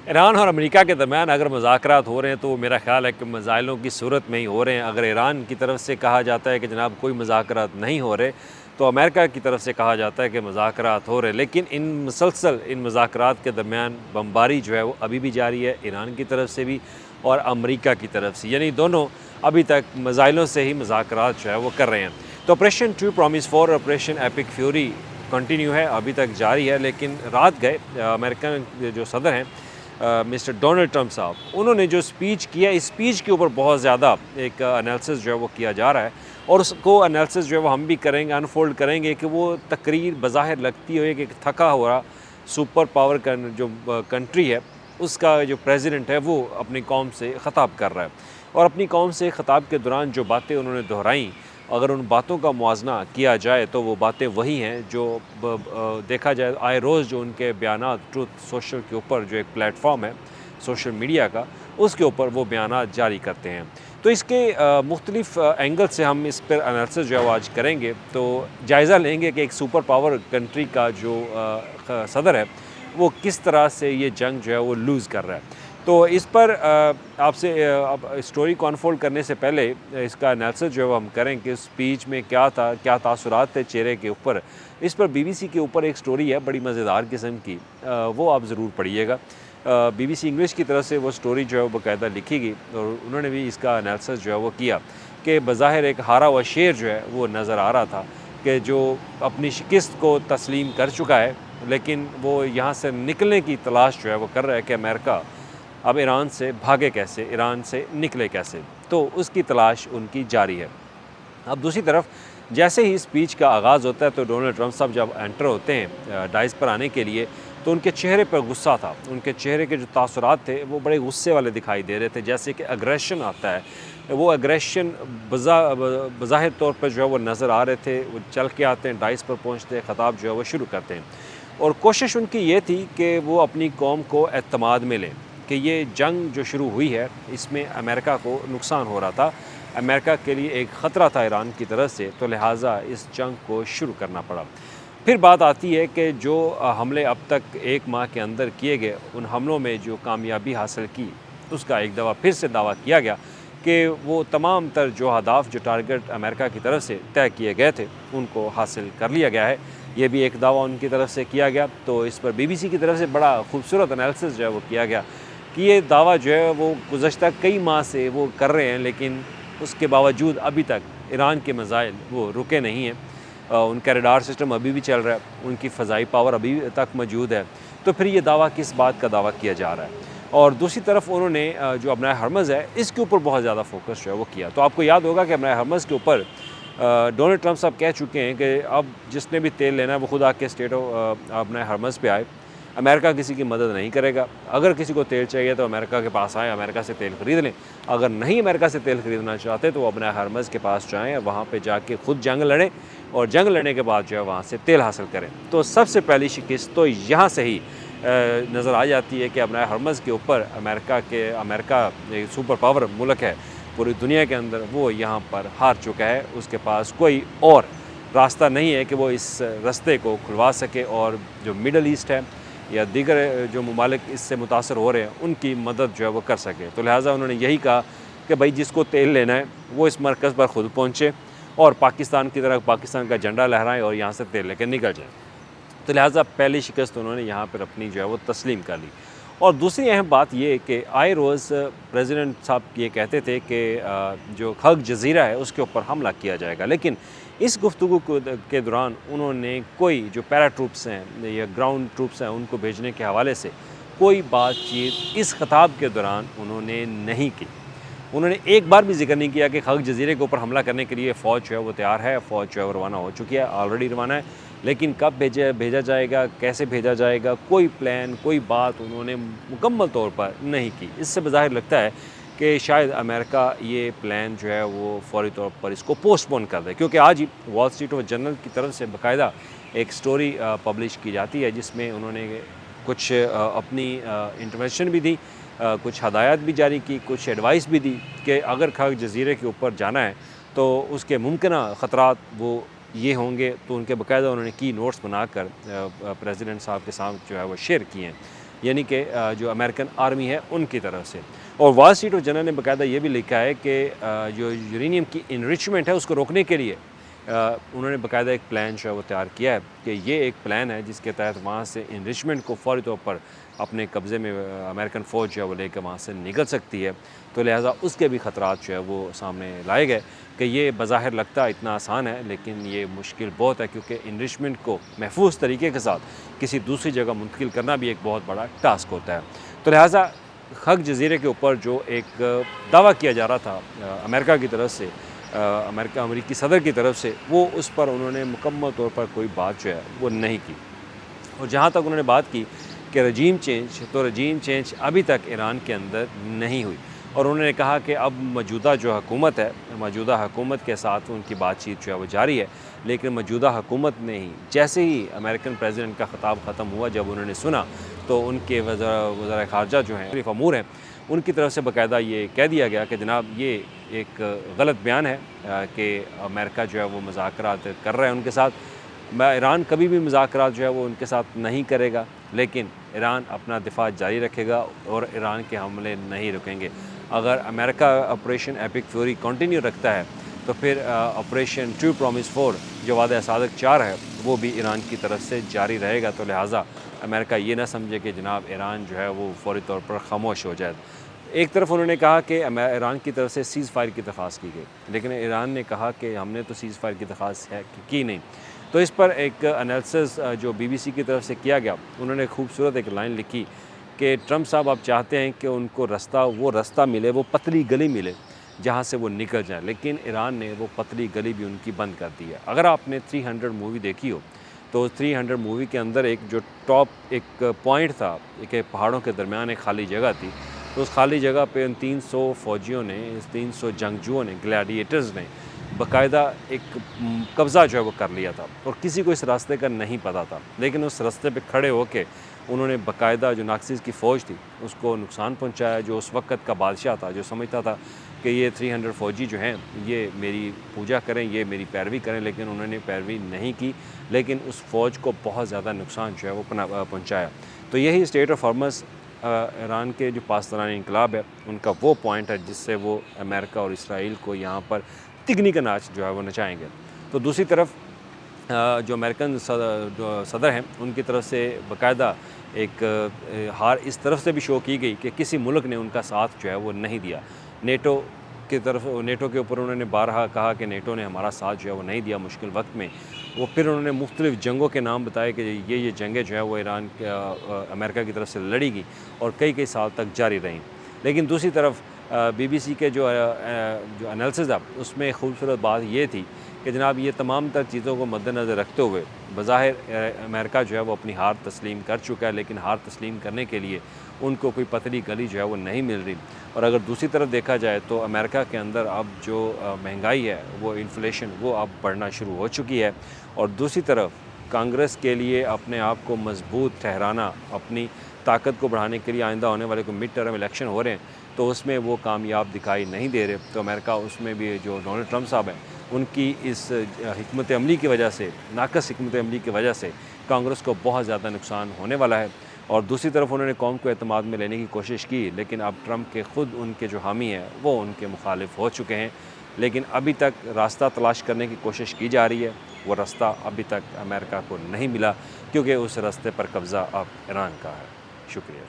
Iran और America के दरमियान अगर मुज़ाकरात हो रहे हैं तो मेरा ख़्याल है कि मिसाइलों की सूरत में ही हो रहे हैं। अगर ईरान की तरफ से कहा जाता है कि जनाब कोई मुज़ाकरात नहीं हो रहे, तो अमेरिका की तरफ से कहा जाता है कि मुज़ाकरात हो रहे हैं। लेकिन मुसलसल इन मुज़ाकरात के दरमियान बमबारी जो है वो अभी भी जारी है, ईरान की तरफ से भी और अमेरिका की तरफ से, यानी दोनों अभी तक मिसाइलों से ही मुज़ाकरात जो है वो कर रहे हैं। तो operation true promise 4 operation epic fury continue है, अभी तक जारी है। लेकिन रात गए अमेरिकन जो सदर हैं मिस्टर डोनाल्ड ट्रंप साहब, उन्होंने जो स्पीच किया, इस स्पीच के ऊपर बहुत ज़्यादा एक एनालिसिस जो है वो किया जा रहा है और उसको एनालिसिस जो है वो हम भी करेंगे, अनफोल्ड करेंगे कि वो तकरीर बज़ाहिर लगती है कि थका हुआ सुपर पावर का जो कंट्री है उसका जो प्रेसिडेंट है वो अपनी कौम से ख़िताब कर रहा है और अपनी कौम से ख़िताब के दौरान जो बातें उन्होंने दोहराई, अगर उन बातों का मुआजना किया जाए तो वो बातें वही हैं जो देखा जाए आए रोज़ जो उनके बयानात ट्रुथ सोशल के ऊपर जो एक प्लेटफॉर्म है सोशल मीडिया का, उसके ऊपर वो बयानात जारी करते हैं। तो इसके मुख्तलिफ़ एंगल से हम इस पर एनालिसिस जो है वो आज करेंगे। तो जायज़ा लेंगे कि एक सुपर पावर कंट्री का जो सदर है वो किस तरह से ये जंग जो है वो लूज़ कर रहा है। तो इस पर आपसे अब स्टोरी को अनफोल्ड करने से पहले इसका एनालिसिस जो है वो हम करें कि स्पीच में क्या था, क्या तासुरात थे चेहरे के ऊपर। इस पर बीबीसी के ऊपर एक स्टोरी है बड़ी मज़ेदार किस्म की, वो आप ज़रूर पढ़िएगा। बीबीसी इंग्लिश की तरफ से वो स्टोरी जो है वो बाकायदा लिखी गई और उन्होंने भी इसका एनालिसिस जो है वो किया कि बज़ाहिर एक हारा हुआ शेर जो है वो नज़र आ रहा था कि जो अपनी शिकस्त को तस्लीम कर चुका है, लेकिन वो यहाँ से निकलने की तलाश जो है वो कर रहा है कि अमेरिका अब ईरान से भागे कैसे, ईरान से निकले कैसे, तो उसकी तलाश उनकी जारी है। अब दूसरी तरफ जैसे ही स्पीच का आगाज़ होता है तो डोनाल्ड ट्रंप साहब जब एंटर होते हैं डाइस पर आने के लिए, तो उनके चेहरे पर गुस्सा था, उनके चेहरे के जो तासुरात थे वो बड़े गुस्से वाले दिखाई दे रहे थे, जैसे कि अग्रेशन आता है, वो अग्रेशन बज़ाहिर तौर पर जो है वो नज़र आ रहे थे। वो चल के आते हैं, डाइस पर पहुँचते हैं, ख़िताब जो है वो शुरू करते हैं और कोशिश उनकी ये थी कि वो अपनी कौम को एतमाद में लें कि ये जंग जो शुरू हुई है इसमें अमेरिका को नुकसान हो रहा था, अमेरिका के लिए एक ख़तरा था ईरान की तरफ से, तो लिहाजा इस जंग को शुरू करना पड़ा। फिर बात आती है कि जो हमले अब तक एक माह के अंदर किए गए, उन हमलों में जो कामयाबी हासिल की उसका एक दफ़ा फिर से दावा किया गया कि वो तमाम तर जो अहदाफ जो टारगेट अमेरिका की तरफ से तय किए गए थे उनको हासिल कर लिया गया है, ये भी एक दावा उनकी तरफ से किया गया। तो इस पर बीबीसी की तरफ से बड़ा खूबसूरत एनालिसिस जो है वो किया गया कि ये दावा जो है वो गुज़श्ता कई माह से वो कर रहे हैं, लेकिन उसके बावजूद अभी तक ईरान के मिसाइल वो रुके नहीं हैं, उनका रडार सिस्टम अभी भी चल रहा है, उनकी फ़ज़ाई पावर अभी तक मौजूद है। तो फिर ये दावा किस बात का दावा किया जा रहा है? और दूसरी तरफ उन्होंने जो अपना हरमज़ है इसके ऊपर बहुत ज़्यादा फोकस जो है वो किया। तो आपको याद होगा कि अपना हरमज़ के ऊपर डोनाल्ड ट्रंप साहब कह चुके हैं कि अब जिसने भी तेल लेना है वो खुद आके स्टेट ऑफ अपना हरमज़ पे आए, अमेरिका किसी की मदद नहीं करेगा। अगर किसी को तेल चाहिए तो अमेरिका के पास आएँ, अमेरिका से तेल ख़रीद लें। अगर नहीं अमेरिका से तेल ख़रीदना चाहते तो वो अपना हरमज़ के पास जाएँ, वहाँ पे जाके खुद जंग लड़ें और जंग लड़ने के बाद जो है वहाँ से तेल हासिल करें। तो सबसे पहली शिकस्त तो यहाँ से ही नज़र आ जाती है कि अपना हरमज़ के ऊपर अमेरिका एक सुपर पावर मुल्क है पूरी दुनिया के अंदर, वो यहाँ पर हार चुका है। उसके पास कोई और रास्ता नहीं है कि वो इस रास्ते को खुलवा सके और जो मिडल ईस्ट है या दीगर जो ममालिक इससे मुतासर हो रहे हैं उनकी मदद जो है वो कर सके। तो लिहाजा उन्होंने यही कहा कि भाई जिसको तेल लेना है वो इस मरकज़ पर ख़ुद पहुँचे और पाकिस्तान की तरह पाकिस्तान का झंडा लहराएं और यहाँ से तेल लेकर निकल जाएँ। तो लिहाजा पहली शिकस्त उन्होंने यहाँ पर अपनी जो है वो तस्लीम कर ली। और दूसरी अहम बात ये कि आए रोज़ प्रेसिडेंट साहब ये कहते थे कि जो खग जज़ीरा है उसके ऊपर हमला किया जाएगा, लेकिन इस गुफ्तगू के दौरान उन्होंने कोई जो पैरा ट्रूप्स हैं या ग्राउंड ट्रूप्स हैं उनको भेजने के हवाले से कोई बातचीत इस ख़िताब के दौरान उन्होंने नहीं की। उन्होंने एक बार भी जिक्र नहीं किया कि खग जज़ीरे के ऊपर हमला करने के लिए फ़ौज जो है वो तैयार है, फ़ौज जो है वो रवाना हो चुकी है, ऑलरेडी रवाना है, लेकिन कब भेजा जाएगा, कैसे भेजा जाएगा, कोई प्लान, कोई बात उन्होंने मुकम्मल तौर पर नहीं की। इससे बज़ाहिर लगता है कि शायद अमेरिका ये प्लान जो है वो फ़ौरी तौर पर इसको पोस्टपोन कर दे, क्योंकि आज ही वॉल स्ट्रीट जर्नल की तरफ से बाकायदा एक स्टोरी पब्लिश की जाती है जिसमें उन्होंने कुछ अपनी इंटरवेंशन भी दी, कुछ हदायत भी जारी की, कुछ एडवाइस भी दी कि अगर खग जज़ीरे के ऊपर जाना है तो उसके मुमकिन ख़तरात वो ये होंगे। तो उनके बाकायदा उन्होंने की नोट्स बनाकर प्रेसिडेंट साहब के साथ जो है वो शेयर किए हैं। यानी कि जो अमेरिकन आर्मी है उनकी तरफ से। और वॉल स्ट्रीट जर्नल ने बाकायदा ये भी लिखा है कि जो यूरेनियम की इनरिचमेंट है उसको रोकने के लिए उन्होंने बाकायदा एक प्लान जो है वो तैयार किया है कि ये एक प्लान है जिसके तहत वहाँ से इनरिचमेंट को फ़ौरी तौर पर अपने कब्ज़े में अमेरिकन फ़ौज जो है वो लेकर वहाँ से निकल सकती है। तो लिहाजा उसके भी ख़तरात जो है वो सामने लाए गए कि ये बज़ाहिर लगता इतना आसान है, लेकिन ये मुश्किल बहुत है, क्योंकि इनरिचमेंट को महफूज तरीके के साथ किसी दूसरी जगह मुंतकिल करना भी एक बहुत बड़ा टास्क होता है। तो लिहाजा हक जज़ीरे के ऊपर जो एक दावा किया जा रहा था अमेरिका की तरफ से, अमेरिकी सदर की तरफ से, वो उस पर उन्होंने मुकम्मल तौर पर कोई बात जो है वो नहीं की। और जहाँ तक उन्होंने बात की कि रजीम चेंज, तो रजीम चेंज अभी तक ईरान के अंदर नहीं हुई। और उन्होंने कहा कि अब मौजूदा जो हुकूमत है, मौजूदा हुकूमत के साथ उनकी बातचीत जो है वो जारी है, लेकिन मौजूदा हुकूमत ने ही जैसे ही अमेरिकन प्रेसिडेंट का ख़िताब ख़त्म हुआ, जब उन्होंने सुना तो उनके वज़ीर ख़ारजा जो हैं शरीफ अमूर हैं, उनकी तरफ से बाकायदा ये कह दिया गया कि जनाब ये एक गलत बयान है कि अमेरिका जो है वो मुज़ाकरात कर रहा है उनके साथ। ईरान कभी भी मुज़ाकरात जो है वो उनके साथ नहीं करेगा, लेकिन ईरान अपना दिफा जारी रखेगा और ईरान के हमले नहीं रुकेंगे। अगर America operation epic fury continue रखता है तो फिर ऑपरेशन ट्रू प्रॉमिस 4 जो वादा सादक 4 है वो भी ईरान की तरफ से जारी रहेगा। तो लिहाजा अमेरिका ये ना समझे कि जनाब ईरान जो है वो फ़ौरी तौर पर ख़ामोश हो जाए। एक तरफ उन्होंने कहा कि ईरान की तरफ से सीज़ फायर की दरख्वास्त की गई, लेकिन ईरान ने कहा कि हमने तो सीज़ फायर की दरख्वास्त की नहीं। तो इस पर एक एनालिसिस जो BBC की तरफ से किया गया, उन्होंने खूबसूरत एक लाइन लिखी कि ट्रंप साहब आप चाहते हैं कि उनको वो रास्ता मिले, वो पतली गली मिले जहाँ से वो निकल जाए, लेकिन ईरान ने वो पतली गली भी उनकी बंद कर दी है। अगर आपने 300 मूवी देखी हो तो 300 मूवी के अंदर एक जो टॉप एक पॉइंट था, एक पहाड़ों के दरमियान एक खाली जगह थी, तो उस खाली जगह पे उन 300 फ़ौजियों ने, 300 जंगजुओं ने, ग्लैडिएटर्स ने बाकायदा एक कब्ज़ा जो है वो कर लिया था और किसी को इस रास्ते का नहीं पता था। लेकिन उस रास्ते पे खड़े होके उन्होंने बाकायदा जो नाक्सिस की फ़ौज थी उसको नुकसान पहुंचाया। जो उस वक़्त का बादशाह था, जो समझता था कि ये 300 फ़ौजी जो हैं ये मेरी पूजा करें, ये मेरी पैरवी करें, लेकिन उन्होंने पैरवी नहीं की, लेकिन उस फ़ौज को बहुत ज़्यादा नुकसान जो है वो पहुँचाया। तो यही स्टेट ऑफ हॉर्मज़ ईरान के जो पासदारान इनकलाब है उनका वो पॉइंट है जिससे वो अमेरिका और इसराइल को यहाँ पर तिगनी का नाच जो है वो नचाएंगे। तो दूसरी तरफ जो अमेरिकन सदर हैं उनकी तरफ से बाकायदा एक हार इस तरफ से भी शो की गई कि किसी मुल्क ने उनका साथ जो है वो नहीं दिया। नेटो नेटो के ऊपर उन्होंने बारहा कहा कि नेटो ने हमारा साथ जो है वो नहीं दिया मुश्किल वक्त में। वो फिर उन्होंने मुख्तलिफ़ जंगों के नाम बताए कि ये जंगें जो है वो ईरान अमेरिका की तरफ से लड़ी गई और कई साल तक जारी रहीं। लेकिन दूसरी तरफ BBC के जो एनालिसिस था उसमें खूबसूरत बात ये थी कि जनाब ये तमाम तर चीज़ों को मद्देनज़र रखते हुए बज़ाहिर अमेरिका जो है वो अपनी हार तस्लीम कर चुका है, लेकिन हार तस्लीम करने के लिए उनको कोई पतली गली जो है वो नहीं मिल रही। और अगर दूसरी तरफ देखा जाए तो अमेरिका के अंदर अब जो महंगाई है, वो इन्फ्लेशन, वो अब बढ़ना शुरू हो चुकी है। और दूसरी तरफ कांग्रेस के लिए अपने आप को मजबूत ठहराना, अपनी ताकत को बढ़ाने के लिए आइंदा होने वाले को मिड टर्म इलेक्शन हो रहे हैं, तो उसमें वो कामयाब दिखाई नहीं दे रहे। तो अमेरिका उसमें भी जो डोनाल्ड ट्रंप साहब हैं उनकी इस हिकमत अमली की वजह से, नाकस हिकमत अमली की वजह से कांग्रेस को बहुत ज़्यादा नुकसान होने वाला है। और दूसरी तरफ उन्होंने कौम को एतमाद में लेने की कोशिश की, लेकिन अब ट्रंप के ख़ुद उनके जो हामी हैं वो उनके मुखालिफ हो चुके हैं। लेकिन अभी तक रास्ता तलाश करने की कोशिश की जा रही है, वो रास्ता अभी तक अमेरिका को नहीं मिला, क्योंकि उस रास्ते पर कब्ज़ा अब ईरान का है। शुक्रिया।